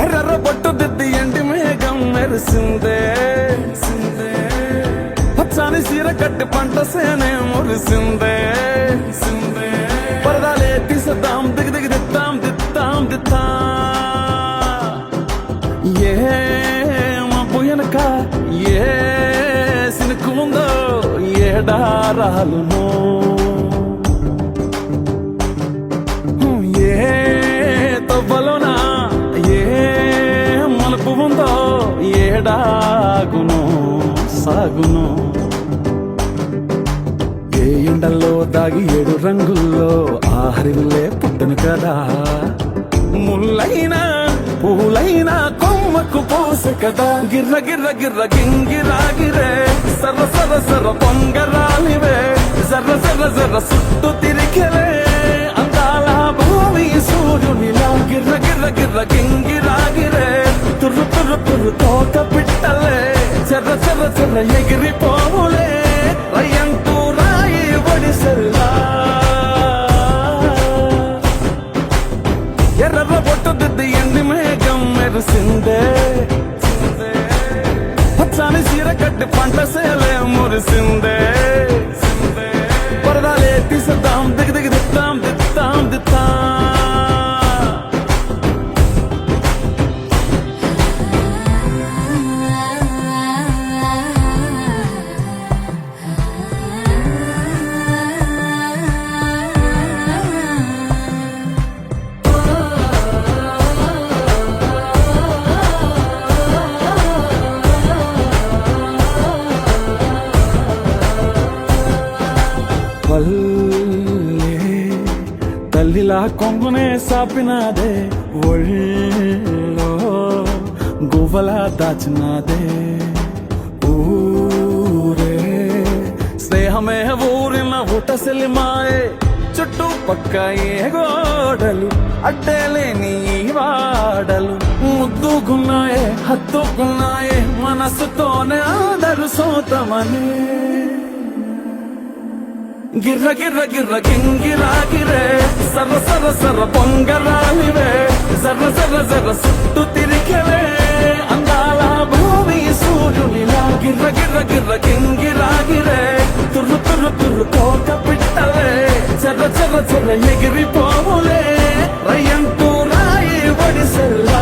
ఎర్ర బొట్టు దిద్ది ఎండి మేఘం మెరిసిందే పచ్చని సీర కట్టి పంట సేనే మురిసిందే పరదాలే తీసేద్దాం దిగి దిగి దిద్దాం దిద్దాం దిద్దా ఏ మబ్బు వెనక ఏ సినుకు ఉందో ఏడారాలును ఏ తవ్వలోనా ఏ మలుపు ఉందో ఏడాగును సాగును ఏ ఎండల్లో దాగి 7 రంగుల్లో ఆహరిల్లే పుట్టను కదా ముల్లైనా పూలైనా కొమ్మకు పోసె కదా గిర్ర గిర్ర గిర్ర గింగిరాగిరే సర్ర సర్ర సర్ర పొంగరాలివే జర్ర జర్ర జర్ర సుట్టు తిరిగెలే అందాల భూమి సూర్యునిలా గిర్ర గిర్ర గిర్ర గింగిరాగిరే తుర్రు తుర్రు తుర్రు తోక పిట్టలే చెర్ర చెర్ర చెర్ర ఎగిరిపోవులే రయ్యంటూ రాయి ఒడిసెల్లా ఎర్ర బొట్టు దిద్ది ఎండి మేఘం మెరిసిందే పచ్చని సీర కట్టి పంట సేలే మురిసిందే పరదాలే తీసేద్దాం దిగి దిగి దిద్దాం దిద్దాం దిద్దా తల్లిలా కొంగునే సాపినాదే ఒళ్ళో గువ్వలా దాచినాదే ఊరే స్నేహమే ఊరిన ఊటసెలిమాయే చుట్టుపక్క ఏ గోడలు అడ్డేలేని వాడలు ముద్దుగున్నాయే హత్తుకున్నాయే మనసుతోనే అందరు సోతమని గిర్ర గిర్ర గిర్ర గింగిరాగిరే సర్ర సర్ర సర్ర పొంగరాలివే జర్ర జర్ర జర్ర సుట్టు తిరిగెలే అందాల భూమి సూర్యునిలా గిర్ర గిర్ర గిర్ర గింగిరాగిరే తుర్రు తుర్రు తుర్రు తోక పిట్టలే చెర్ర చెర్ర చెర్ర ఎగిరిపోవులే రయ్యంటూ రాయి ఒడిసెల్లా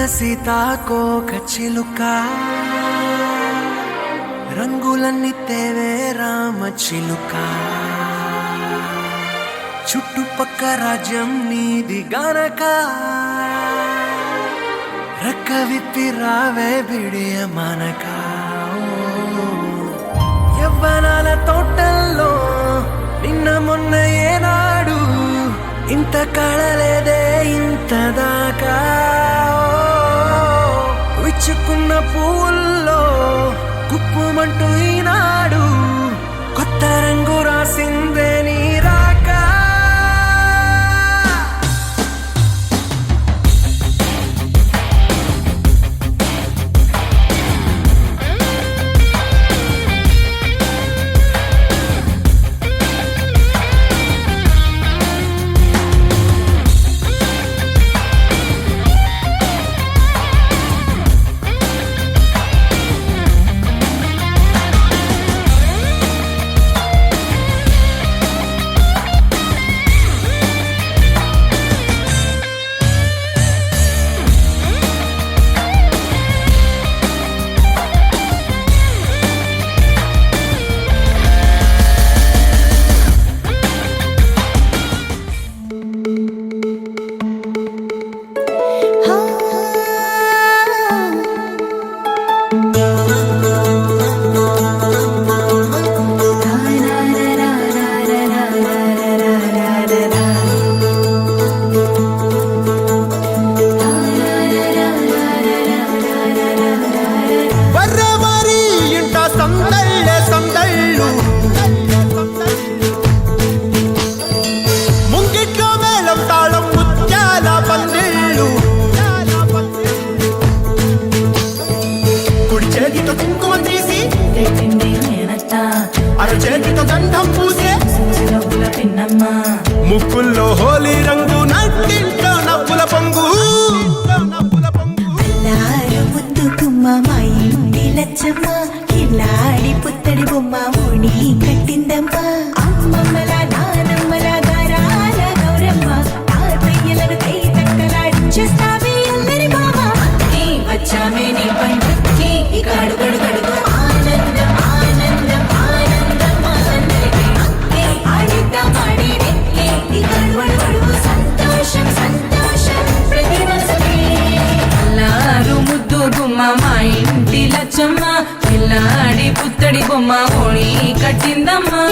సీతాకోక చిలుక రంగులన్నీ తేవే రామ చిలుక చుట్టుపక్క రాజ్యం నీది గనక రెక్క విప్పి రావే బిడియ మనక యవ్వనాల తోటల్లో నిన్న మొన్న ఏనాడు ఇంత కళలేదే ఇంత దాకా విచ్చుకున్న పూల్లో కుప్పుమంటూ ఈనాడు కొత్త రంగు రాసిందే నీ రాక ముక్కుల్లో హోలీ రంగు నట్టింట్లో నవ్వుల పొంగు ముద్దు గుమ్మ మా ఇంటి లచ్చమ్మ కిల్లాడి పుత్తడి బొమ్మ ముడి కట్టిందమ్మ అమ్మమ్మల నానమ్మల గారాల గౌరమ్మ తాతయ్యలను కై తక్కలాడించేస్తావే అల్లరి మామ వచ్చామే నీ పండుకి ఇక అడుగడు గడుగు ఆనందం ఆనందం ఆనందం అందరికీ అక్కే ఆడిద్దాం ఆడిడే ఇక అడుగడు సంతోషం సంతోషం ప్రతి మనసుకి అల్లారు ముద్దు గుమ్మ మా ఇంటి లచ్చమ్మ పిల్లాడి పుత్తడి బొమ్మ ఓణి కట్టిందమ్మా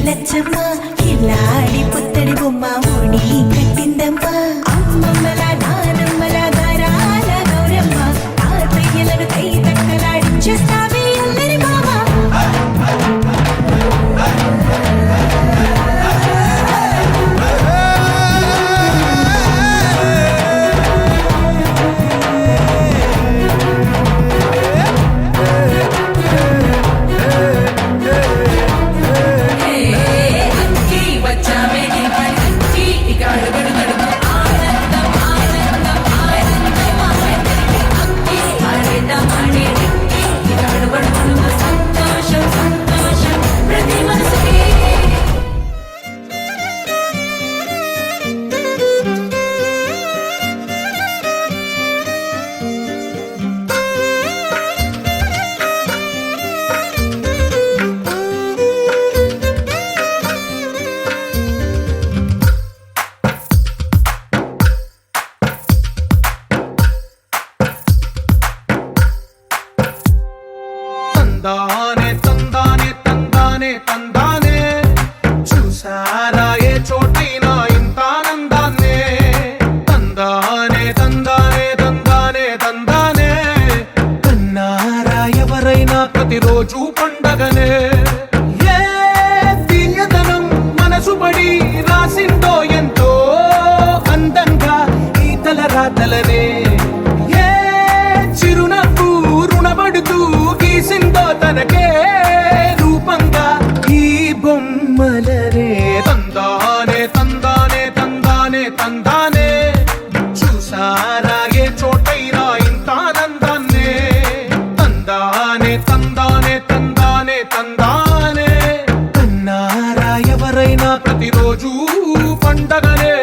లచ్చమ్మ కిల్లాడి పుత్తడి బొమ్మ ఓణి కట్టిందమ్మ అమ్మమ్మల నానమ్మల గారాల గౌరమ్మ తాతయ్యలను కై తక్కలాడించేస్తావే అల్లరి మామ అక్కి వచ్చామే నీ పని అక్కి ఇక అడుగడు గడుగు ఆనందం ఆనందం ఆనందం అక్కి ఆడేద్దాం ఆడేడిక్కి ఇక అడుగడు గడుగు సంతోషం సంతోషం ప్రతి మనసుకి తందానే తందానే తందానే తందానే చూసారా ఏ చోటైనా ఇంత ఆనందాన్నే తందానే తందానే తందానే తందానే కన్నారా ఎవరైనా ప్రతిరోజు పండగనే ఏ తీయదనం మనసు పడి రాసిందో ఎంతో అందంగా ఈ తల రాతలనే ఏ చిరునవ్వు రుణపడుతూ గీసిందో తనకే రూపంగా ఈ బొమ్మలనే తందానే తందానే తందానే తందానే చూసారా ఏ చోటైనా ఇంత ఆనందాన్నే తందానే తందానే తందానే తందానే కన్నారా ఎవరైనా ప్రతిరోజు పండగనే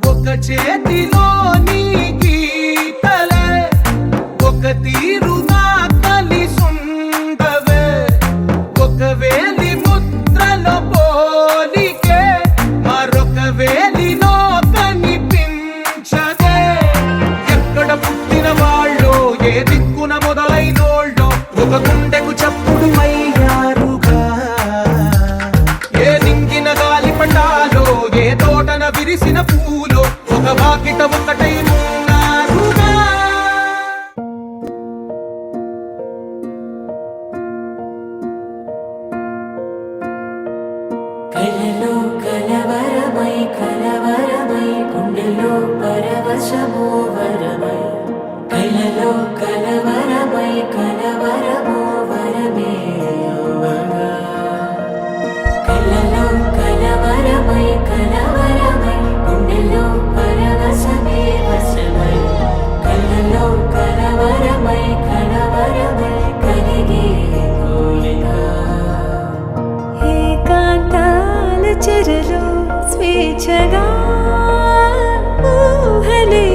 ఒక చేతిలో నీ గీతలే ఒక తీరుగా కలిసుండవే ఒక వేలి ముద్రలో పోలికే మరొక వేలిలో కనిపించదే ఎక్కడ పుట్టిన వాళ్ళో ఏ దిక్కున మొదలైనోళ్ళో ఒక గుండెకు చప్పుడు అయ్యారుగా ఏ నింగిన గాలి పటాలో ఏ తోటన విరిసిన పూలో ఒక వాకిట ఒకటై ఉన్నారుగా కలలో కలవరమై కలవరమై గుండెలో పరవశమో వరమై కలలో కలవరమై కలవరమో వరమే అవ్వగా కలలో కలవరమై కలవరమై గుండెలో పరవశమే వశమై కలలో కలవరమై కలవరమై కలిగే కోరిక ఏకాంతాల చెరలో స్వేచ్ఛగా ఊహలే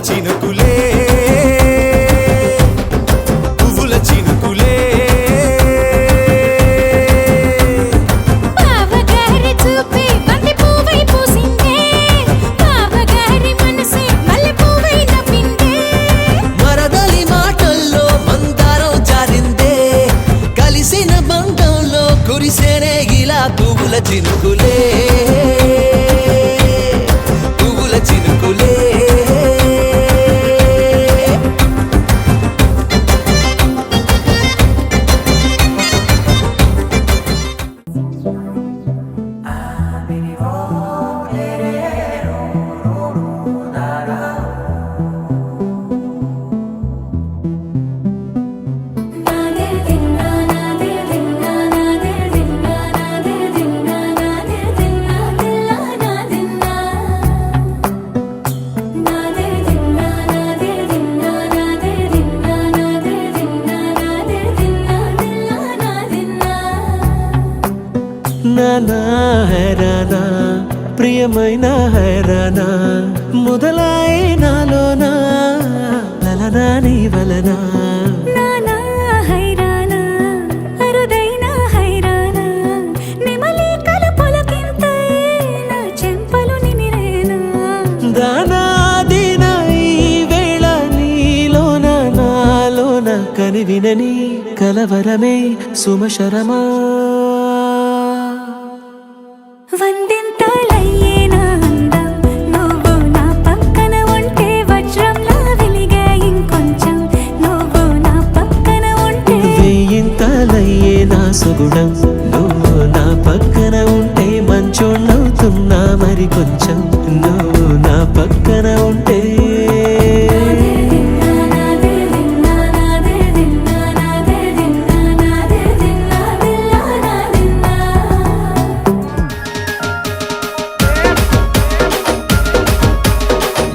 చినుకులే పువ్వుల చినుకులే బావగారి చూపే బంతి పువ్వై పూసిందే బావగారి మనసే మల్లె పువ్వై నవ్విందే మరదలి మాటల్లో మందారం జారిందే కలిసిన బంధంలో కురిసేనే ఇలా పువ్వుల చినుకులే పువ్వుల చినుకులే నాదే దిన్నా నాదే దిన్నా నాదే దిన్నా నాదే దిన్నా నాదే దిన్నా దిల్లా నాదిన్నా నాదే దిన్నా నాదే దిన్నా నాదే దిన్నా నాదే దిన్నా నాదే దిన్నా దిల్లా నాదిన్నా నానా హైరానా ప్రియమైన హైరానా మొదలాయే నాలోనా లలనా నీ వలనా నానా హైరానా అరుదైన హైరానా నెమలి కలుపులకింతై నా చెంపలు నిమిరేనా దానాదిన ఈ వేళ నీలోన నాలోన కనివినని కలవరమే సుమశరమా వందింతలయ్యేనా అందం నువ్వు నా పక్కన ఉంటే వజ్రంలా వెలిగే ఇంకొంచెం నువ్వు నా పక్కన ఉంటే వేయింతలయ్యే నా సుగుణం నువ్వు నా పక్కన ఉంటే మంచోళ్ళవుతున్నా మరి కొంచెం నువ్వు నా పక్కన ఉంటే నాదే దిన్నా నాదే దిన్నా నాదే దిన్నా నాదే దిన్నా దిల్లా నాదిన్నా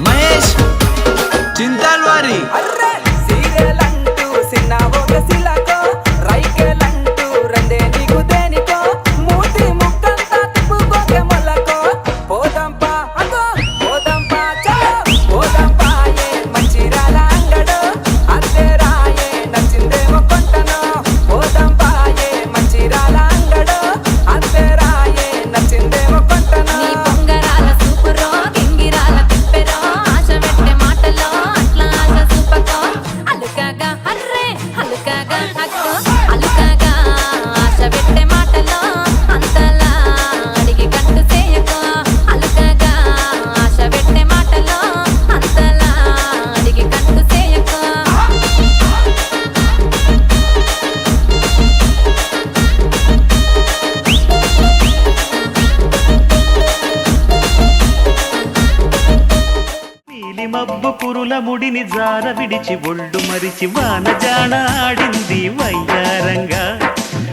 మహేష్ చింతాల్వారి సీరియలంటూ సిన్న ఒక శిలకో రైకెలంటూ రందే నీకు దేనికో మూతి ముక్కంతా తిప్పుకోకే మొలకో పోదంపా అంగో పోదంపా చలో పోదంపా ఏ మంచిరాల అంగడు అద్దె రాయే నచ్చిందేమో కొంటను పోదంపా ఏ మంచిరాల అంగడు అద్దె రాయే నచ్చిందేమో కొంటను నీ బొంగరాల సూపురో గింగిరాల తిప్పెరో ఆశ పెట్టే మాటలో అట్లా ఆశ చూపకో అలుకాగా అర్రే అలుకాగా హక్కు అలుకాగా ఆశ పెట్టే మాటలో అంతలా అడిగి కట్టు చేయకో అలుకాగా ఆశ పెట్టే మాటలో అంతలా అడిగి కట్టు చేయకో నీలి మబ్బు పురుల ముడిని జార విడిచి ఒళ్ళు మరిచి వాన జాడ ఆడింది వయ్యారంగా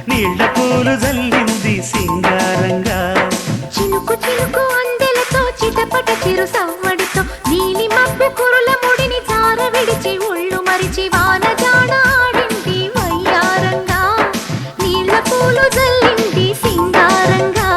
నీళ్ల పూలు జల్లింది సింగారంగా చినుకు చినుకు అందెలతో చిటపట చిరు సవ్వడితో నీలి మబ్బు కురుల ముడిని జార విడిచి ఒళ్ళు మరిచి వాన జాడ ఆడింది వయ్యారంగా నీళ్ళ పూలు జల్లింది సింగారంగా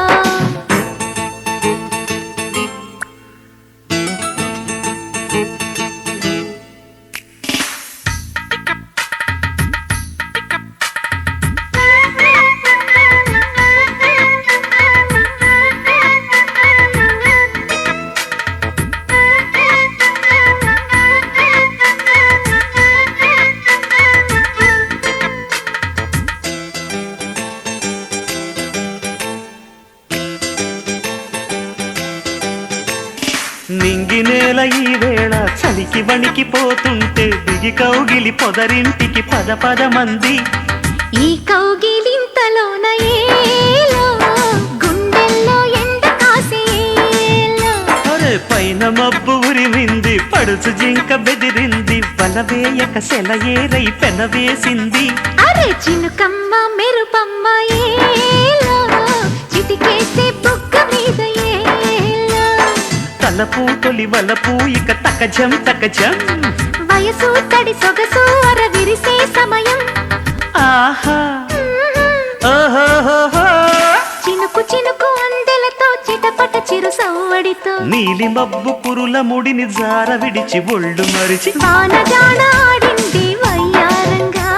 నింగి నేల ఈ వేళ చలికి వణికిపోతుంటే దిగి కౌగిలి పొదరింటికి పద పద మంది ఈ కౌగిలింతలోన ఏలో గుండెల్లో ఎండ కాసేలో అరే పైన మబ్బు ఉరిమింది పడుచు జింక బెదిరింది వలవేయక సెలయేరై పెనవేసింది అరే చినుకమ్మ మెరుపమ్మ ఏలో చిటికేసే బుగ్గ మీద ఏలో తలపు తొలి వలపు ఇక తకజం తకజం వయసు తడి సొగసు అర విరిసే సమయం ఆహా ఓహో చినుకు చినుకు అందెలతో చిటపట చిరు సవ్వడితో నీలి మబ్బు పురుల ముడిని జార విడిచి ఒళ్ళు మరిచి వానజాడ ఆడింది వయ్యారంగా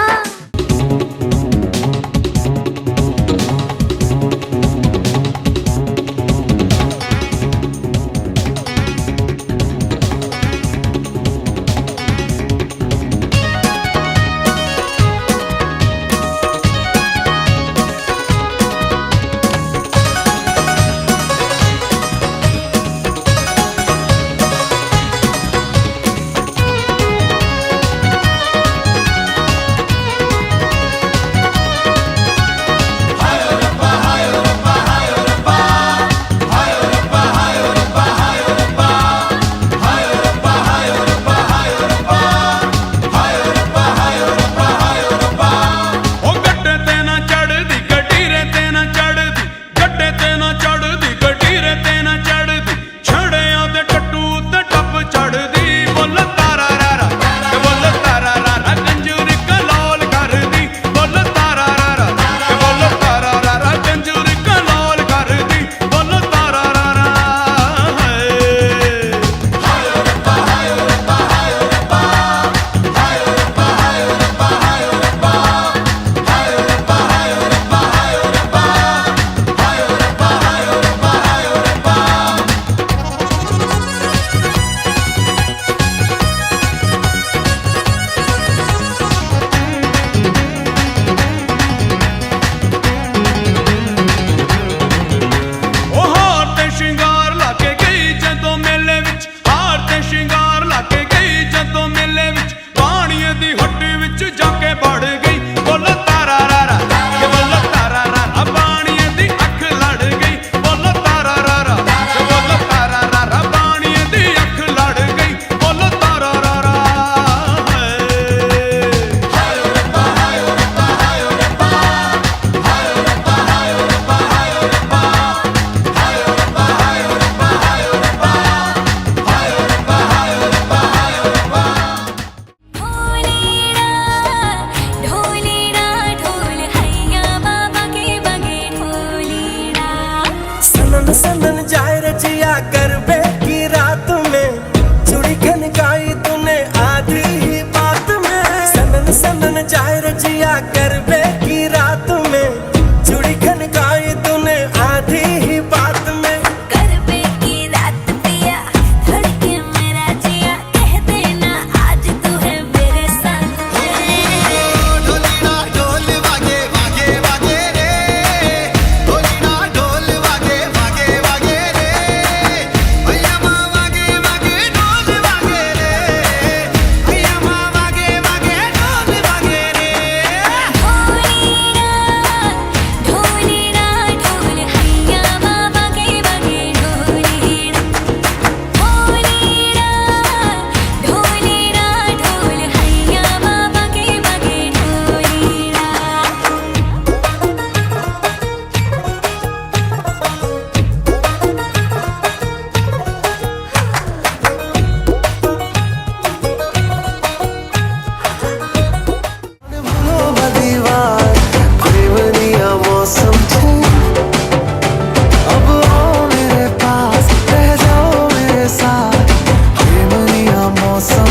सनन जाए रचिया गरबे की रात में चूड़ी खनकाई तूने आधी ही बात में सनन सनन जाए रचिया गरबे की रात में चूड़ी खनकाई तूने आधी ही बात में गरबे की रात पिया धड़के मेरा जिया कह देना आज तू है मेरे साथ ढोलीना ढोल वागे वागे वागे रे ढोलीना ढोल वागे वागे वागे रे भैया माँ वागे वागे ढोल वागे रे भैया माँ वागे वागे ढोल वागे रे ढोलीना ढोल हैया बाबा के बगे ढोलीना ढोलीना ढोल हैया बाबा के बगे ढोलीना मौसम अब आओ मेरे पास रह जाओ मेरे साथ प्रेमनिया मौसम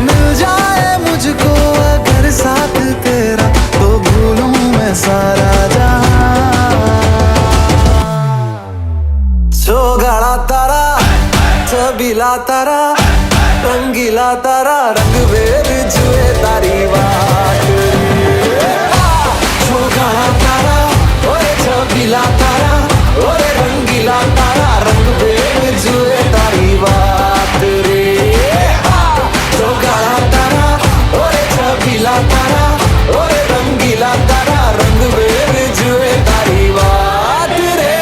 मिल जाए मुझको अगर साथ तेरा तो भूलूं मैं सारा जहां सोगाड़ा तारा छबीला तारा रंगीला तारा रंग बेर जुए तारी बात सोगाड़ा तारा ओए छबीला तारा ओए रंगीला तारा रंग बेर जुए तारी बात रे सोगाड़ा तारा ओए छबीला तारा ओए रंगीला तारा रंग बेर जुए तारी बात रे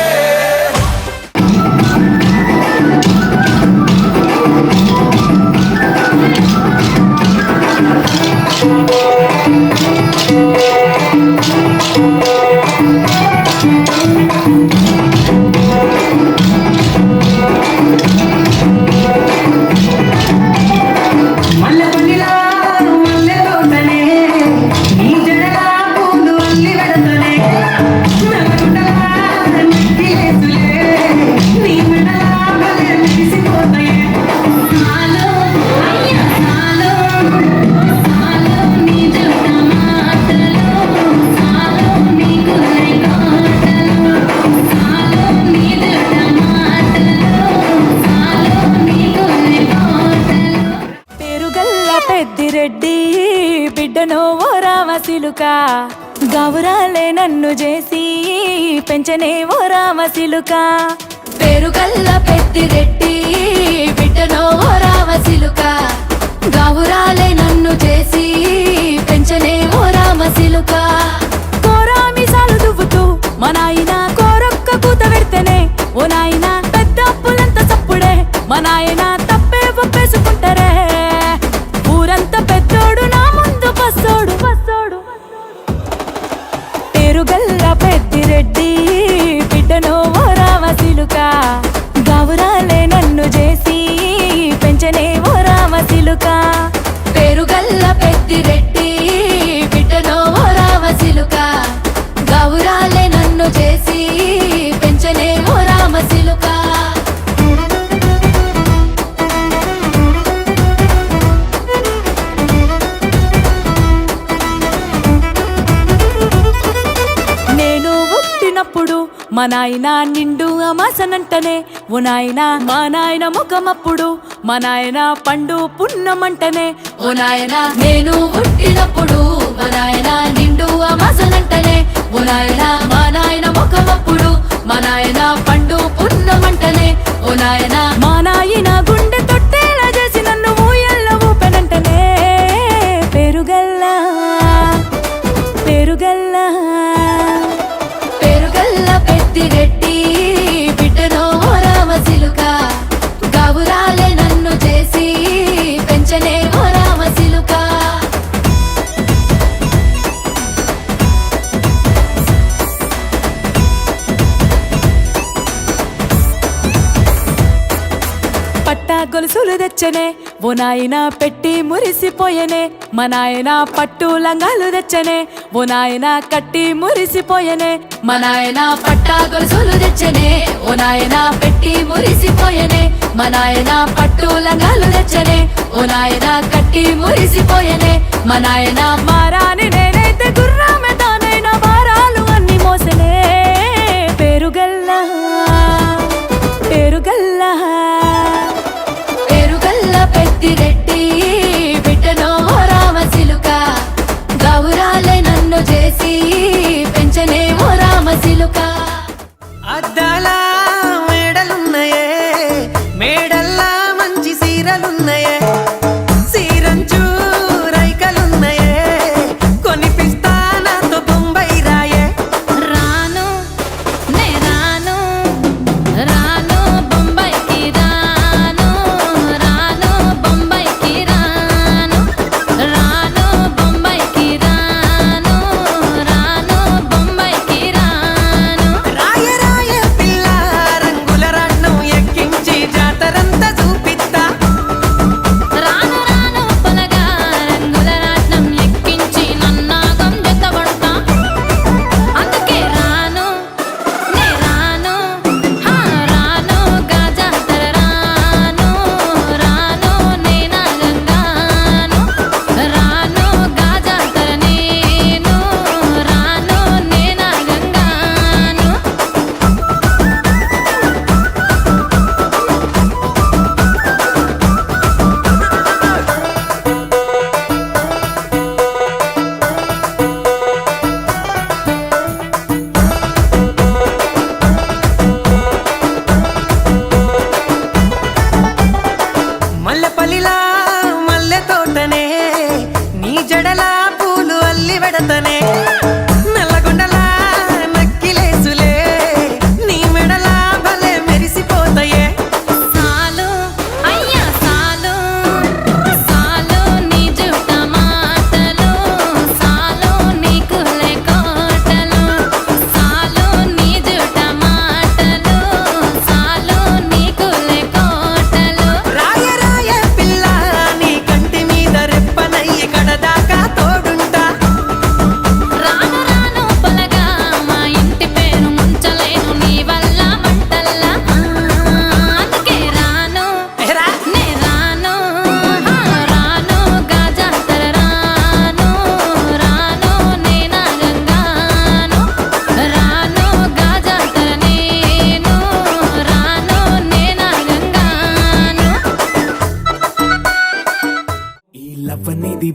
బిడ్డనో ఓ రామసిలుక గౌరాలే నన్ను చేసి పెంచనే ఓ రామసిలుక పేరుగల్ల పెద్దిరెడ్డి బిడ్డనో ఓ రామసిలుక గౌరాలే నన్ను చేసి పెంచనే ఓ రామసిలుక కోరామిసాలు దువ్వుతూ మా నాయన కోరొక్క కూత పెడితేనే ఓ నాయన పెద్ద అప్పులంత చప్పుడే మా నాయన తప్పే ఒప్పేసుకుంటారే ఊరంతా పెద్దోడు నా ముందు బస్సోడు బస్సోడు పేరుగల్ల పెద్దిరెడ్డి బిడ్డనో ఓ రామసిలుక గౌరాలే నన్ను చేసి పెంచనే ఓ రామసిలుక పేరుగల్ల పెద్దిరెడ్డి బిడ్డనో ఓ రామసిలుక గౌరాలే నన్ను చేసి పెంచనే ఓ రామసిలుక నేను పుట్టినప్పుడు మా నాయన నిండు అమాసనంటనే ఓ నాయన మా నాయన ముఖమప్పుడు మా నాయన పండు పున్నమంటనే ఓ నాయన నేను పుట్టినప్పుడు మా నాయన నిండు అమాసనంటనే ఓ నాయన మా నాయన ముఖమప్పుడు మా నాయన పండు పున్నమంటనే ఓ నాయన మా నాయన గుండె తొట్టేలా చేసి నన్ను ఊయల్ల ఊపెనంటనే పెరుగల్లా పెరుగల్లా పేరుగల్ల పెద్దిరెడ్డి బిడ్డనో ఓ రామసిలుక గౌరాలే నన్ను చేసి పెంచనే ఓ రామసిలుక పట్టా గొలుసులు తెచ్చనే ఓ నాయన పెట్టి మురిసిపోయనే మా నాయన పట్టు లంగాలు తెచ్చనే ఓ నాయన కట్టి మురిసిపోయనే మా నాయన పట్టా గొలుసులు తెచ్చనే ఓ నాయన పెట్టి మురిసిపోయనే మా నాయన పట్టు లంగాలు తెచ్చనే ఓ నాయన కట్టి మురిసిపోయనే మా నాయన మారాని నేనైతే గుర్రామె తానైనా భారాలు అన్ని మోసనే పేరుగల్లా పేరుగల్లా పేరుగల్ల పెద్దిరెడ్డి బిడ్డనో ఓ రామసిలుక గౌరాలే నన్ను చేసి పెంచనే ఓ రామసిలుక అద్దాల మేడలున్నాయే మేడల్లా మంచి సీరలున్నాయే సీరంచు రైకలున్నాయే కొనిపిస్తా నాతో బొంబాయి రాయే రాను నే రాను రాను బొంబాయికి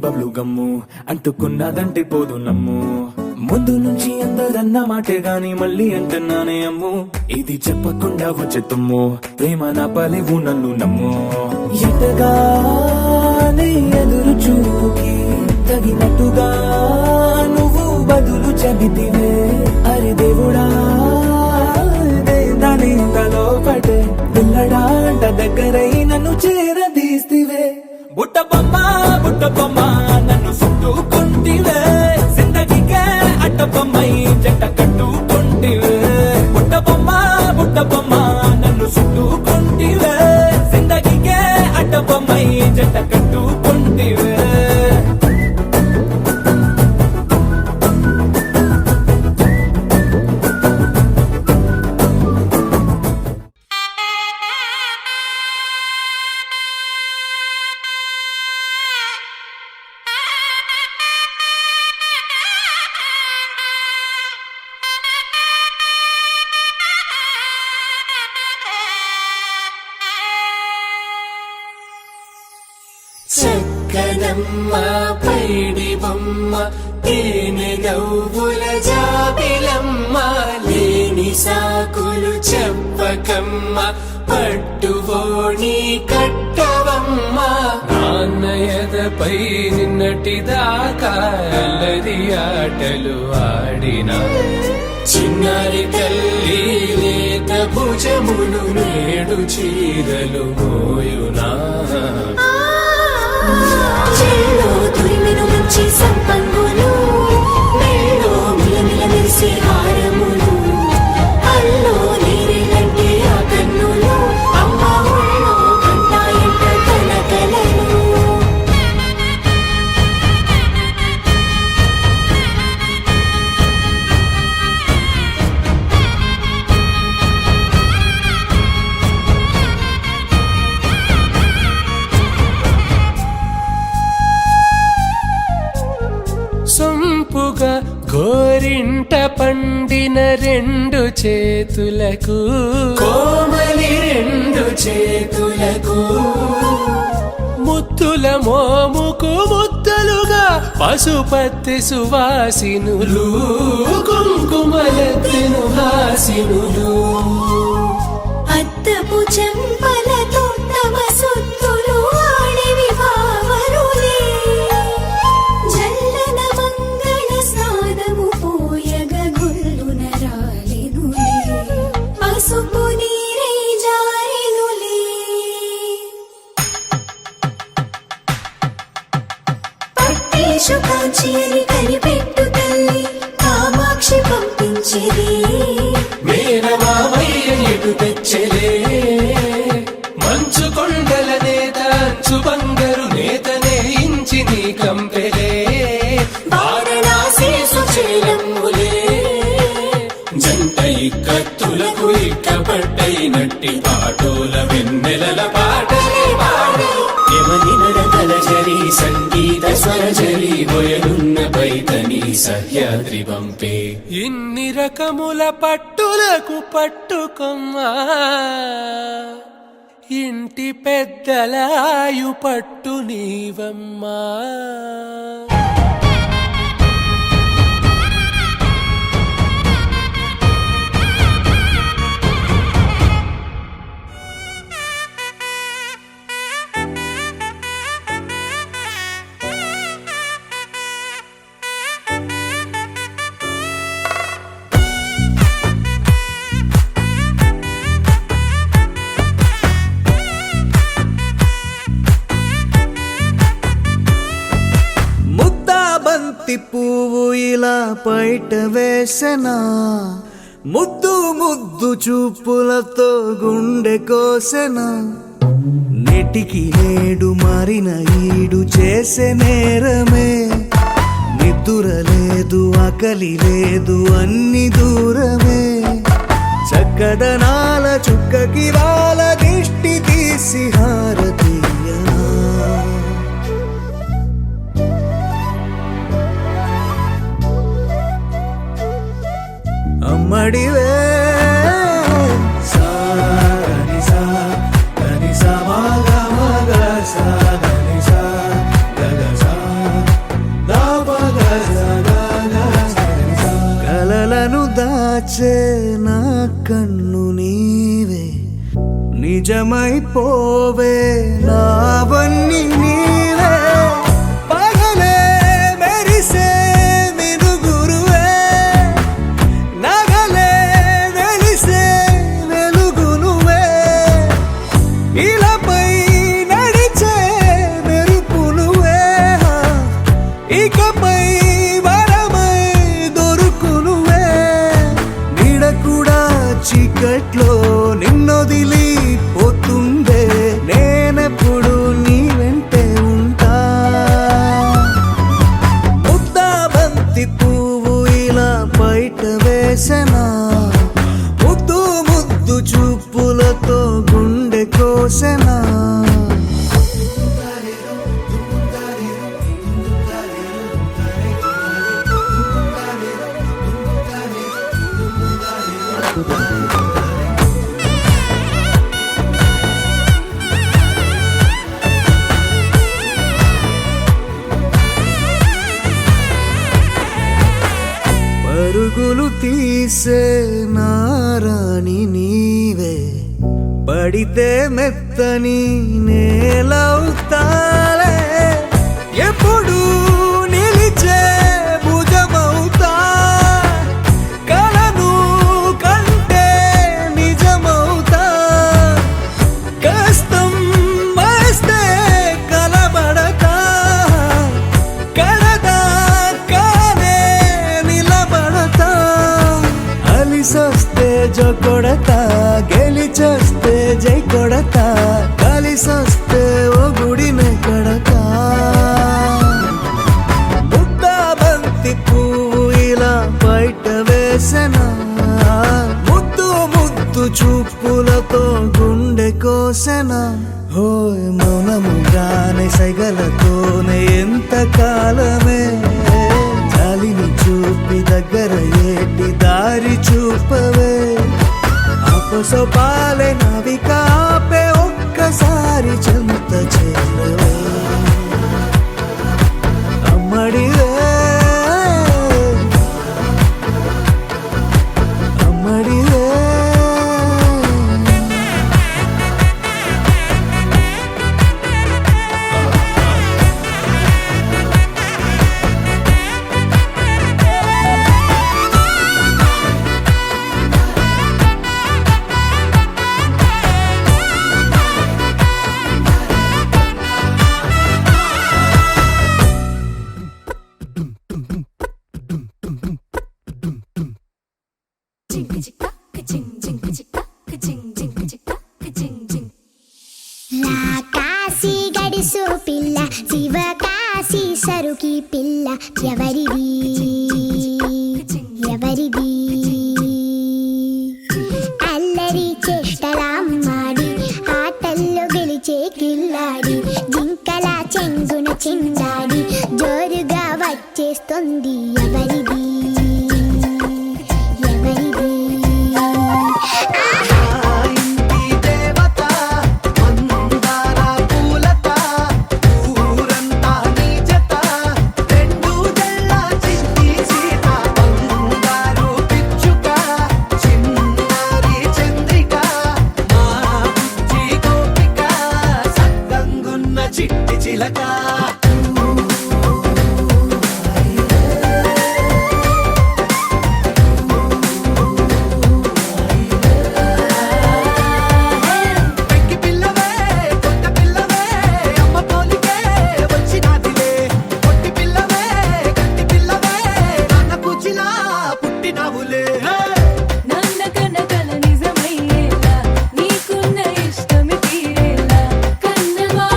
బబ్లు గమ్ము అంటుకున్నదంటే పోదు నమ్ము ముందు నుంచి అందరన్న మాటే గాని మళ్ళీ అంటున్నానే అమ్ము ఇది చెప్పకుండా వచ్చే తుమ్ము ప్రేమ నా పలేవు నన్ను నమ్ము ఎటగానే ఎదురు చూపుకి తగినట్టుగా నువ్వు బదులు చెబితివే అరే దేవుడా దాని తలో పడే పిల్లడాంట దగ్గరై నన్ను చేరదీస్తివే బుట్ట బొమ్మ నన్ను చుట్టుకుంటివే జిందగీకే అట్ట బొమ్మై జంట కట్టుకుంటివే బుట్ట బొమ్మ నన్ను చుట్టుకుంటివే జిందగీకే అట్ట బొమ్మై జంట కట్టుకుంటివే చక్కనమ్మ పైడి బొమ్మ తేనె నవ్వుల జాబిలమ్మ లేని సాకులు చెప్పకమ్మ పట్టువోణి కట్టవమ్మ నాన్నయదపై నిన్నటిదాకా అల్లరి ఆటలు ఆడినా చిన్నారి తల్లి లేత భుజములు నేడు చీరలు మోయునా చెల్లో తురిమిన మంచి సంపంగులు మెల్లో మిలమిల మెరిసే హారములు అల్లో నీరేలంటే ఆ కన్నులు అమ్మ ఒళ్ళో కంటాయంట కలకలను సొంపుగా గోరింట పండిన రెండు చేతులకు కోమలి రెండు చేతులకు ముత్తుల మోముకు ముద్దలుగా పశుపతి సువాసినులు కుంకుమలెత్తిను హాసినులు అద్దపు చెంపలతో తమ సొత్తులు ఆడివి భావరులే జల్లన మంగళ స్నానము పోయగ గొల్లున రాలినులే పసుపు నీరై జారినులే పట్టేశు కాంచి అని కనిపెట్టు తల్లి కామాక్షి పంపించిది మేనమామయ్య ఎటు తెచ్చలే మంచు కొండల నేత అంచు బంగారు నేతనే ఇంచి నీ కంపెలే వారణాసి సుచేలమ్ములే జంట ఇక్కత్తులకు ఇక్కపట్టైనట్టి పాటోల వెన్నెలల పాటలే పాడే యమని నడకల జరి సంగీత స్వరజరి బొయలున్న పైతని సహ్యాద్రి పంపే ఇన్ని రకముల పట్టులకు పట్టుకొమ్మా ఇంటి పెద్దలాయు పట్టు నీవమ్మా బంతి పువ్వు ఇలా బయట వేసెనా ముద్దు ముద్దు చూపులతో గుండె కోసెనా నెటికి నేడు మారిన ఈడు చేసే నేరమే నిద్దుర లేదు ఆకలి లేదు అన్ని దూరమే చక్కదనాల చుక్కకి వాళ్ళ దిష్టి తీసి హారతీయనా అమ్మడివే సాని సా దని సా మగ మగ సా దని సా గగ సా నిజమైపోవే నావన్నీ నీవే పగలే మెరిసే మినుగురువే నగలే వెలిసే వెలుగు నువ్వే ఇలాపై నడిచే మెరుపు నువ్వే ఇకపై వరమై దొరుకు నువ్వే నీడ కూడా చీకట్లో నిన్నొదిలి పోతుందే నేనెప్పుడు నీ వెంటే ఉంటా ముద్దా బంతి పువ్వు ఇలా బయట వేసెనా ముద్దు ముద్దు చూపులతో గుండె కోసెనా పరుగులు తీసే నారాణి నీవే పడితే మెత్తని నేలవుతాలే ఎప్పుడు నిలిచే భుజమవుతా కలను కంటే నిజమవుతా కష్టం వస్తే కలబడతా కడదా కానే నిలబడతా అలిసొస్తే జో కొడతా గెలిచొస్తే జై కొడతా కలిసొస్తే ఓ గుడినే కడతా ముద్దా బంతి పువ్వు ఇలా బయట వేసెనా ముద్దు ముద్దు చూపులతో గుండె కోసెనా హోయ్ మౌనముగానే సైగలతోనే ఎంత కాలమే జాలిని చూపి దగ్గర ఏటి దారి చూపవే అపసోపాలే నవికాపే ఒక్కసారి చెంత చేరవే అమ్మడివే అమ్మడివే కాశీ గడిసు పిల్ల శివ కాశీ సరుకి పిల్ల ఎవరిది ఎవరిది అల్లరి చేష్టలామ్మాడి ఆటల్లో గెలిచే కిల్లాడి జింకల చెంగున చిందాడి జోరుగా వచ్చేస్తుంది ఎవరిది ఎవరిది చిట్టి చిలక పెంకి పిల్లవే కొత్త పిల్లవే అమ్మ పోలికే వచ్చినాదిలే కొట్టి పిల్లవే గట్టి పిల్లవే నాన్న కూచిలా పుట్టినావులే నాన్న కనకల నిజమయ్యేలా నీకున్న ఇష్టమి తీరేలా కన్నమా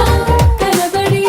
కనబడి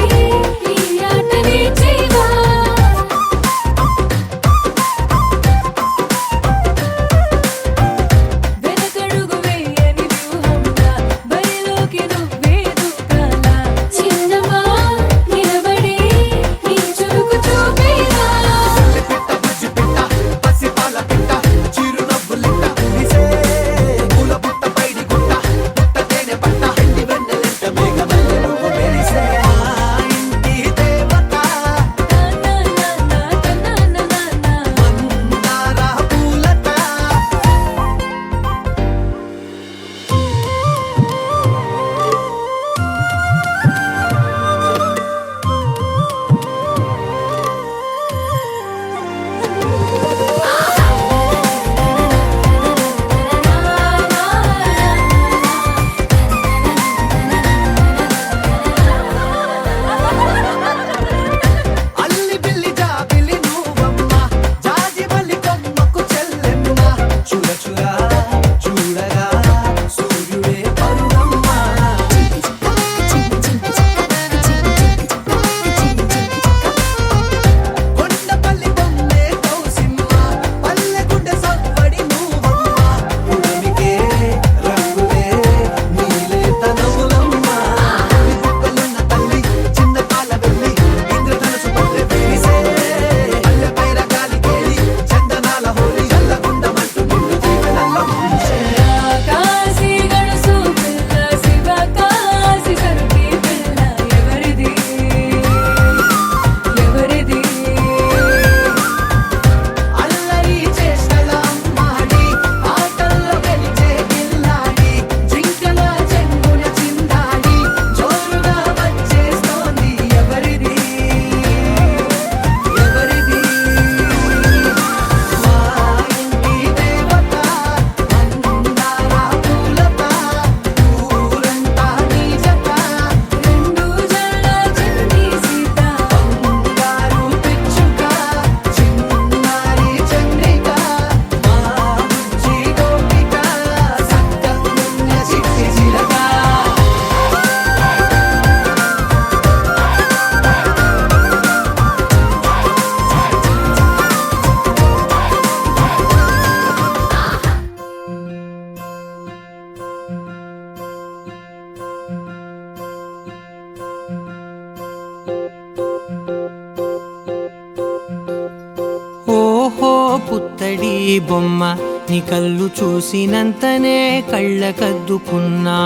పుత్తడి బొమ్మ నీ కళ్ళు చూసినంతనే కళ్ళకద్దుకున్నా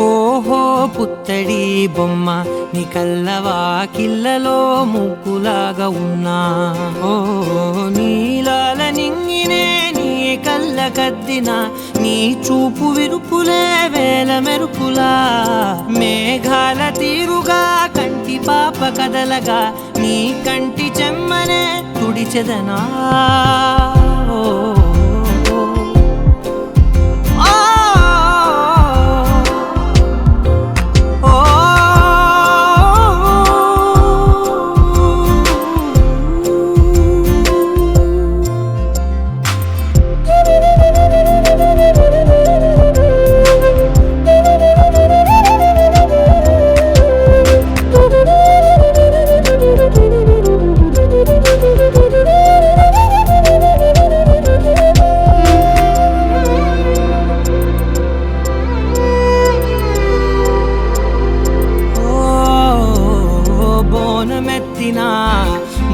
ఓహో పుత్తడి బొమ్మ నీ కళ్ళవాకిళ్ళలో ముగ్గులాగా ఉన్నా ఓ నీలాల నింగినే నీ కళ్ళకద్దిన నీ చూపు విరుపులే వేల మెరుపులా మేఘాల తీరుగా కంటి పాప కదలగా నీ కంటి చెమ్మనే తుడిచెదనా ఓ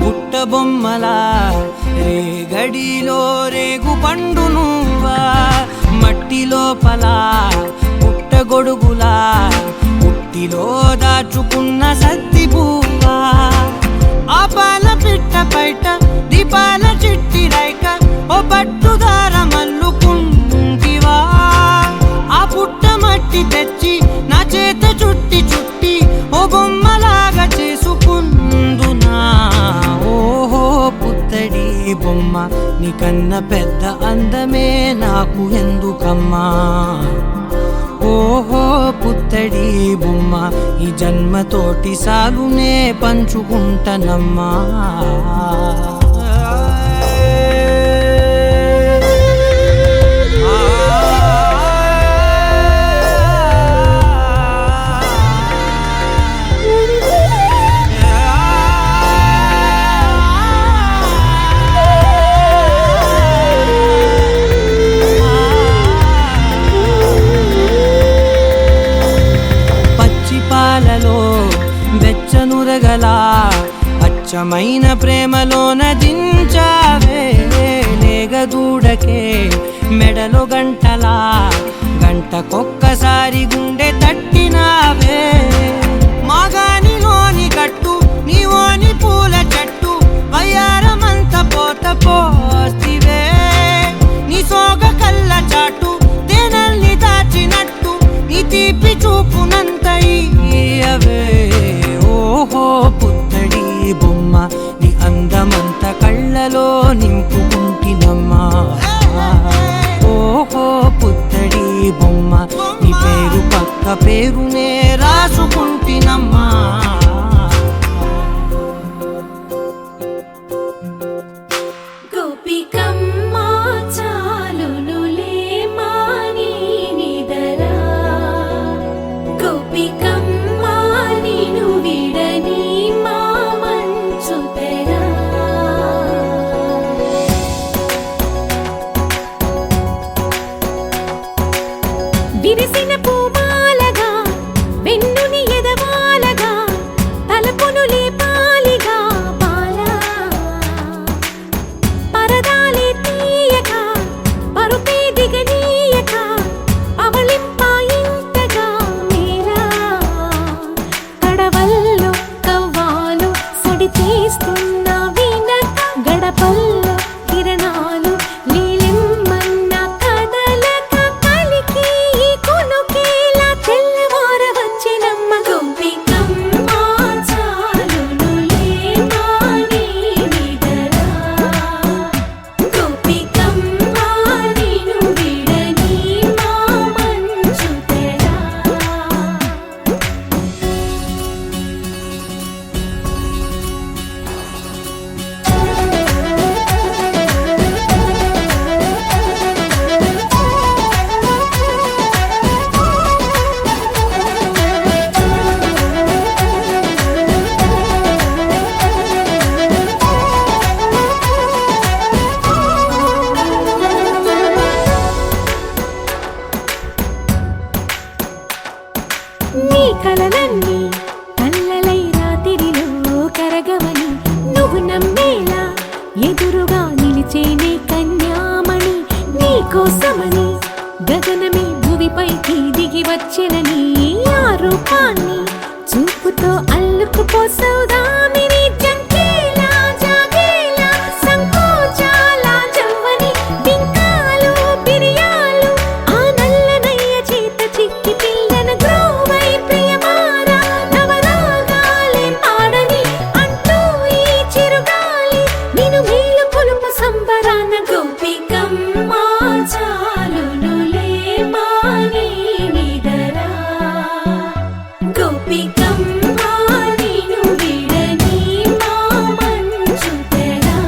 బుట్ట బొమ్మలా రేగడిలో రేగు పండు నువ్వా మట్టి లోపల పుట్ట గొడుగులా పుట్టిలో దాచుకున్న సత్తి పువ్వా ఆ పాల పిట్ట బయట దీపాల చిట్టి రైక ఓ పట్టుదార మల్లుకుంటివా ఆ పుట్ట మట్టి తెచ్చి నా చేత చుట్టి చుట్టి ఓ బొమ్మలాగా చేసుకుందునా ఓహో పుత్తడి బొమ్మ నీకన్న పెద్ద అందమే నాకు ఎందుకమ్మా ఓహో పుత్తడి బొమ్మ ఈ జన్మతోటి సాగునే పంచుకుంటనమ్మా పాలలో వెచ్చనురగల అచ్చమైన ప్రేమలోన దించావే లేగదూడకే మెడలో గంటలా గంటకొక్కసారి గుండె తట్టినావే మాగానిలోని గట్టు నీవోని పూల చెట్టు వయ్యారమంత పోత పోస్తివే నీ సోగ కళ్ళ చాటు తేనల్ని దాచినట్టు నీ తీపి చూపునంత ఇయ్యవే ఓహో పుత్తడి బొమ్మ నీ అందమంత కళ్ళలో నింపుకుంటినమ్మా ఓహో పుత్తడి బొమ్మ నీ పేరు పక్క పేరునే రాసుకుంటినమ్మా గోపికమ్మా చాలునులే మాని నిదరా గోపికమ్మా నిను విడని మా మంచు తెరా విరిసిన పూమాలగా వెన్నుని ఎదవాలగా తలపును లేపాలిగా బాలా పరదాలే తీయక పరుపే దిగనీయక అవలింపాయింతగా మేరా కడవల్లో కవ్వాలు సడి తీస్తున్న వీణక గడపల్లో కిరణాలు నీలిమ్మన్న కదలక కలికి ఈ కొనుకేలా తెల్లవార వచ్చినమ్మ గోపికమ్మా చాలునులే మాని నిదరా గోపికమ్మా నిను విడని మా మంచు తెరా నీ కలలన్నీ కళ్ళలై రాత్రిలో కరగవని నువ్వు నమ్మేలా ఎదురుగా నిలిచి వచ్చేనే కన్యామణి నీకోసమని గగనమే భూమిపైకి దిగి వచ్చినని ఆ రూపాన్ని చూపుతో అల్లుకుపోసౌదామిని జంకేలా జాగేలా సంకోచాల జవ్వని బింకాలు బిరియాలు ఆ నల్లనయ్య చేత చిక్కి పిల్లన గ్రోవై ప్రియమారా నవరాగాలే పాడని అంటూ ఈ చిరుగాలి నిన్ను మేలు కొలుపు సంబరాన గోపికమ్మ చాలునులే మాని నిదరా గోపికమ్మ నిన్ను విడని మా మంచు తెరా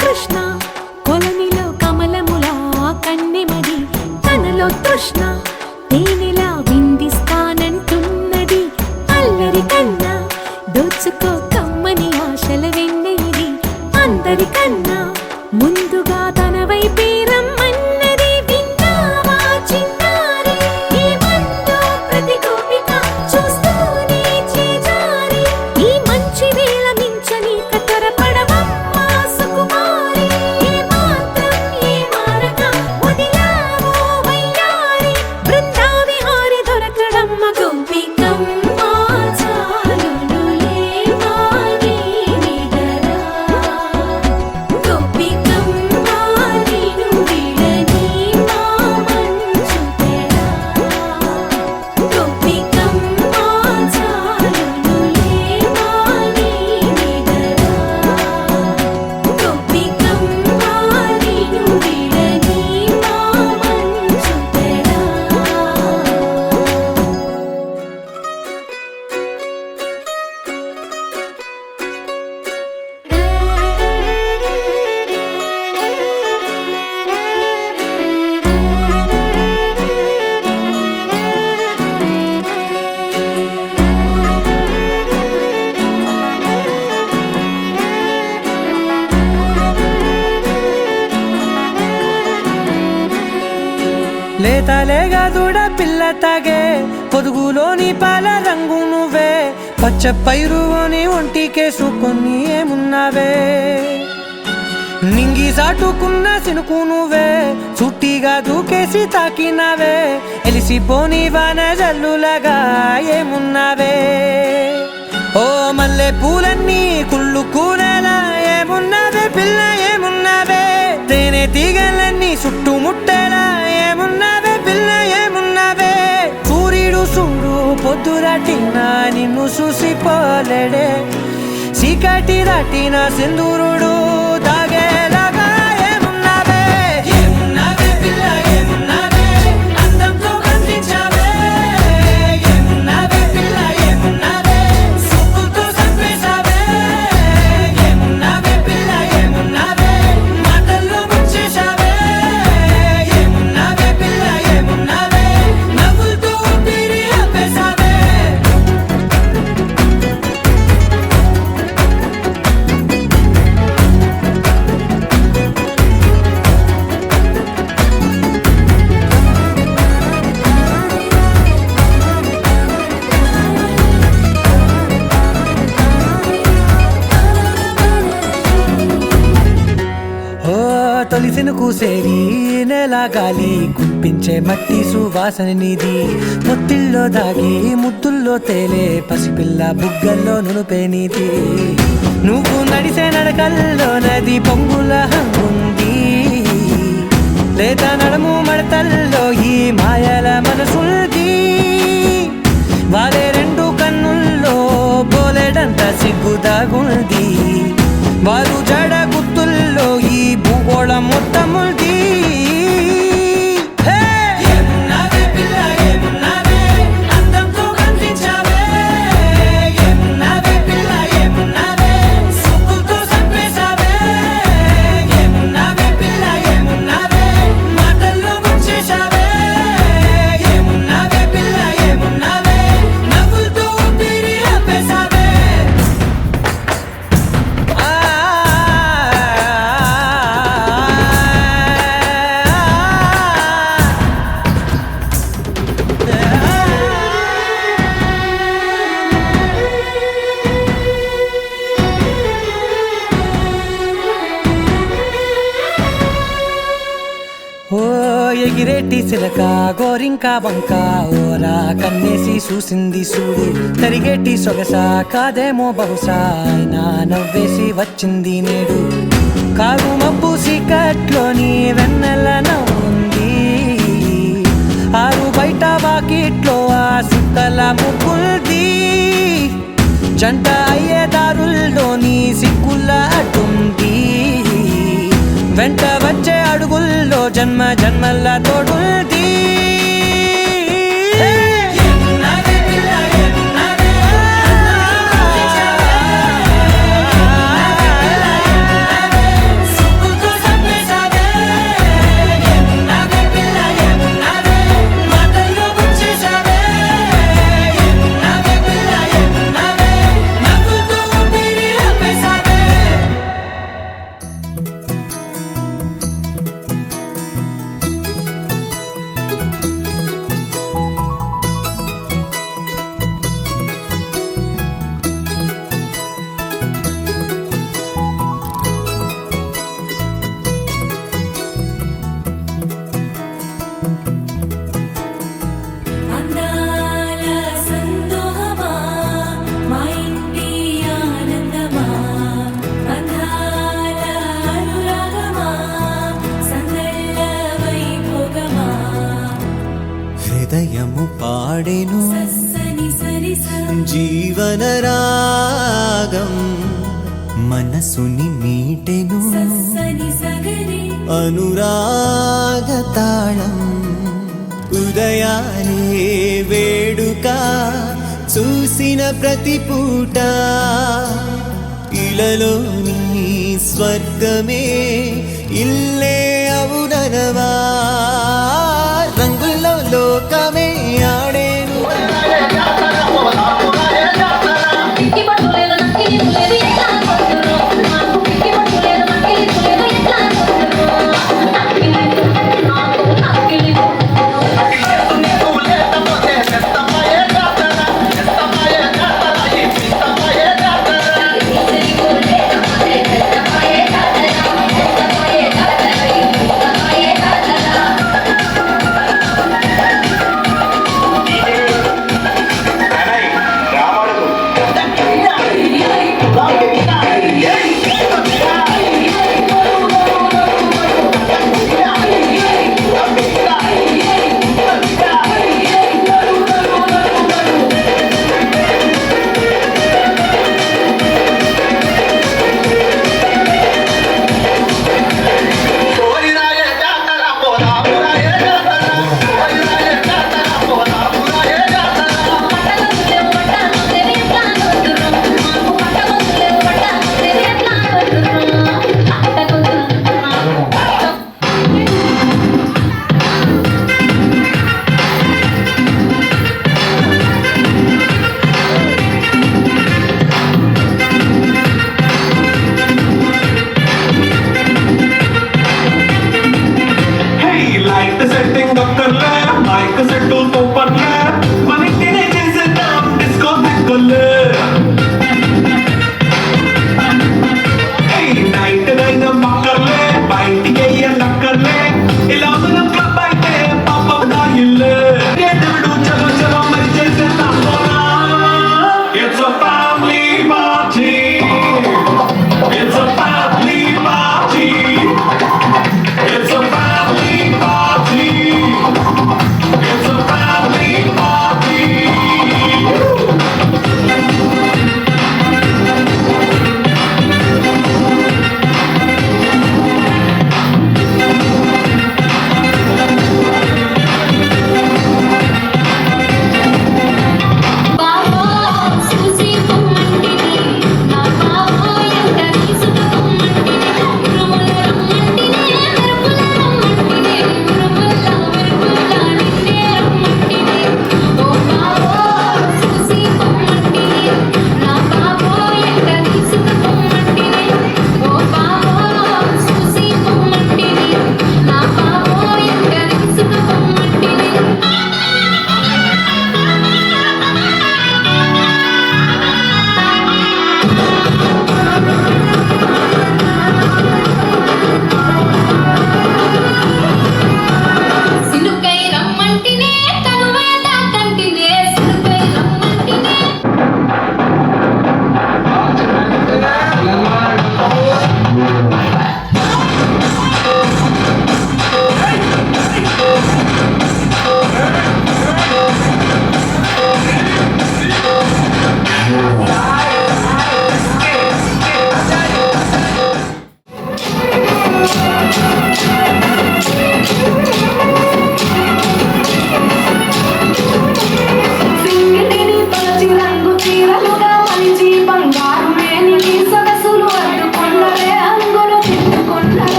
కృష్ణ కొలనిలో కమలములా కన్నెమది తనలో తృష్ణ తేనెలా విందిస్తానంటున్నది అల్లరి కన్నా దోచుకో కమ్మని ఆశల వెన్నెయిది అందరికన్నా ముందుగా తన వైపే రమ్మన్నది విన్నావా చిన్నారి ఏమందో ప్రతి గోపిక చూస్తూనే చేజారి ఈ మంచి వేళ మించని కతరపడవమ్మా సుకుమారి ఏ మాత్రం ఏ మారక వదిలావో వయ్యారి బృందావిహారి దొరకడమ్మ గోపికమ్మ చాలునులే మాని నిదరా గోపికమ్మ నిన్ను విడని మా మంచు తెరా గోపికమ్మ చాలునులే మాని నిదరా గోపికమ్మ నిన్ను విడని మా మంచు తెరా లేతలేగా దూడ పిల్ల తాగే పొదుగులోని పాల రంగు నువ్వే పచ్చ పైరుని ఒంటికేసుకొని ఏమున్నావే నింగి సాటుకున్న సినుకు నువ్వే చుట్టిగా దూకేసి తాకినావే ఎలిసిపోని వాన జల్లులగా ఏమున్నావే ఓ మల్లె పూలన్నీ కుళ్ళు కూరలా ఏమున్నావే పిల్ల ఏమున్నావే తేనె తీగలన్నీ చుట్టుముట్టేలా ఏమున్నావే పిల్ల ఏమున్నావే సూర్యుడు చూడు పొద్దురాటిన నిన్ను చూసిపోలేడే చీకటి దాటిన సింధూరుడు దాగేలాగా ఏమున్నావే ఏమున్నావే పిల్ల ఏమున్నావే అందంతో కనిపించావే ఏమున్నావే పిల్ల ఏమున్నావే సుక్కుతో చంపేశావే ఏమున్నావే పిల్ల ఏమున్నావే మాటల్లో ముంచేశావే ఏమున్నావే పిల్ల ఏమున్నావే నవ్వులతో ఊపిరి ఆపేశావే ఓ తొలిసిన కూసేరి నెల గాలి కుప్పించే మట్టి సువాసన నీది ముత్తిల్లో దాగి ముత్తుల్లో తేలే పసిపిల్ల బుగ్గల్లో నునుపే నీది నువ్వు నడిసే నడకల్లో నది పొంగుల హంగుంది లేత నడుము మడతల్లో ఈ మాయల మనసుంది వాలే రెండు కన్నుల్లో పోలేడంత సిగ్గు దాగుంది వారు జడ గుత్తుల్లో ఈ భూగోళం మొత్తముంది ఎగిరేటి సిలక గోరింక వంక ఓరా కన్నేసి చూసింది చూడు తరిగేటి సొగస కాదేమో బహుశా అయినా నవ్వేసి వచ్చింది నేడు కారు మబ్బు సీకట్లోని వెన్నెల నవ్వుంది ఆరు బయట వాకిట్లో ఆ సుక్కల ముగ్గుల్ది జంట అయ్యే దారుల్లోని సిగ్గుల అడ్డుంది వెంట వచ్చే అడుగుల్లో జన్మ జన్మల తోడుంది అందాల సందోహమా మా ఇంటి ఆనందమా అందాల అనురాగమా సందళ్ళ వైభోగమా హృదయము పాడెను సని సరి జీవన రాగం మనసుని మీటెను సని సగరి అనురాగ తాళం ఉదయానే వేడుక చూసిన ప్రతి పూట ఇలలోని స్వర్గమే ఇల్లే అవుననవా రంగుల్లో లోకమే ఆడేను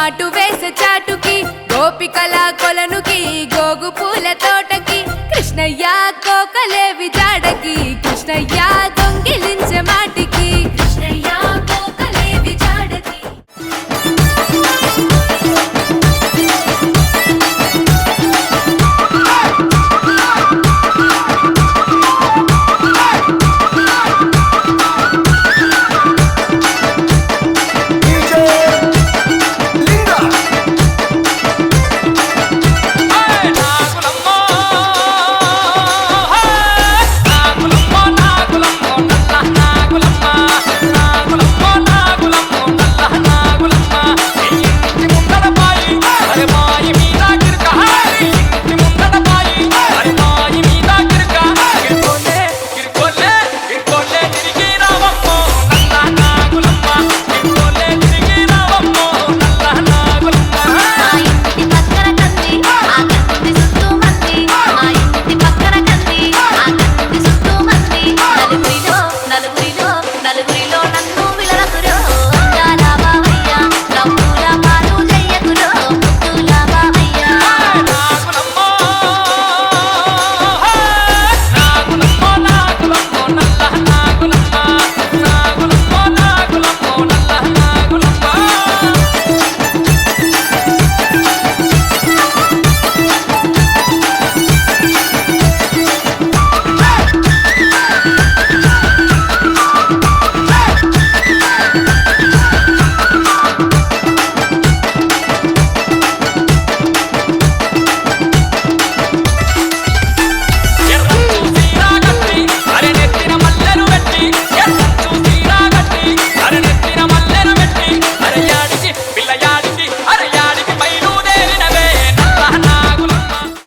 మాటు వేసే చాటుకి గోపికల కొలనుకి గోగు పూల తోటకి కృష్ణయ్య కోకలేవి జాడకి కృష్ణయ్య దొంగిలించే మాటికి